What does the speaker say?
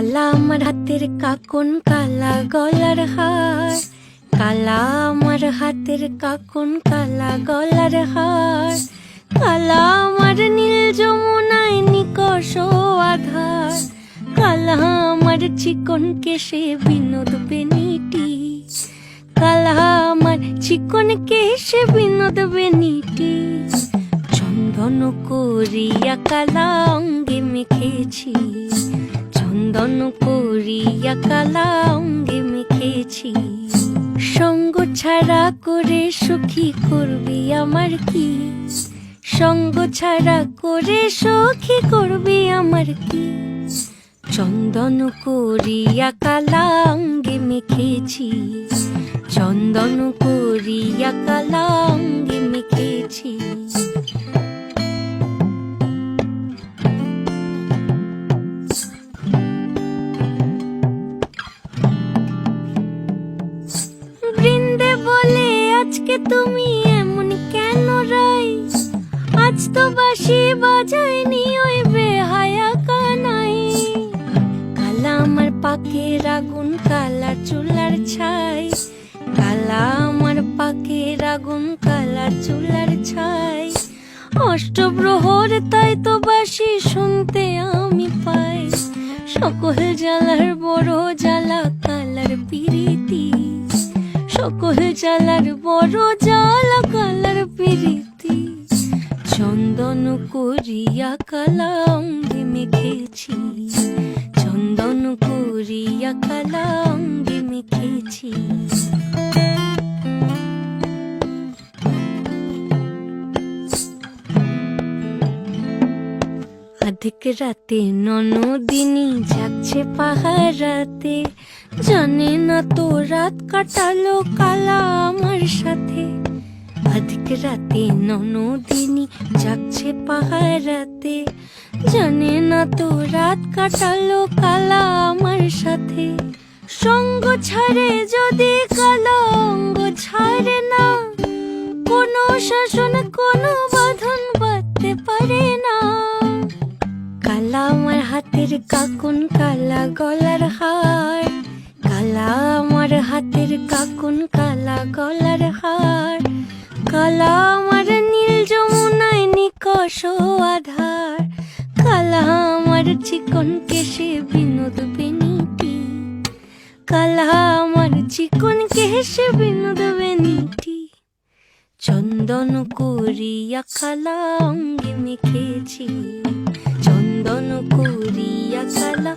কালা আমার হাতের কাকন, কালা গলার হার। কালা আমার হাতের কাকন, কালা গলার হার। কালা আমার নীল যমুনায় নিকষ আধার। কালা আমার চিকন কেশে বিনোদ বেনিটি। কালা আমার চিকন কেশে বিনোদ বেনিটি। চন্দন করিয়া কালা অঙ্গে মেখেছি। চন্দন করিয়া কালা অঙ্গে মেখেছি। সঙ্গ ছাড়া করে সখী করবি আমার কি? সঙ্গ ছাড়া করে সখী করবি আমার কি? চন্দন করিয়া কালা অঙ্গে মেখেছি। চন্দন করিয়া কালা অঙ্গে মেখেছি। বৃন্দে বলে আজকে তুমি এমন কেন রাই? আজ তো বাঁশি বাজায়নি ওই বেহায়া কানাই। কালা আমার পাকের আগুন, কালা চুলার ছাই। কালা আমার পাকের আগুন, কালা চুলার ছাই। অষ্টপ্রহর তাই তো বাঁশি শুনতে আমি পাই। সকল জ্বালার বড় জ্বালা কালার পিরিতি। সকল জ্বালার বড় জ্বালা কালার পিরিতি। চন্দন করিয়া কালা অঙ্গে মেখেছি। চন্দন করিয়া কালা অঙ্গে মেখেছি। আধিক রাতে ননদিনী যাচ্ছে পাহারাতে। জানে না তো রাত কাটালো কালা আমার সাথে। আধিক রাতে ননদিনী যাচ্ছে পাহারাতে। জানে না তো রাত কাটালো কালা আমার সাথে। সঙ্গ ছাড়ে যদি কালা অঙ্গ ছাড়ে না। কোনো শাসন কোনো বাঁধন বাঁধতে পারে না। কালা আমার হাতের কাকন, কালা গলার হার। কালা আমার হাতের কাকন, কালা গলার হার। কালা আমার নীল যমুনায় নিকষ আধার। কালা আমার চিকন কেশে বিনোদ বেনিটি। কালা আমার চিকন কেশে বিনোদ বেনিটি। চন্দন করিয়া কালা অঙ্গে মেখেছি। চন্দন করিয়া কালা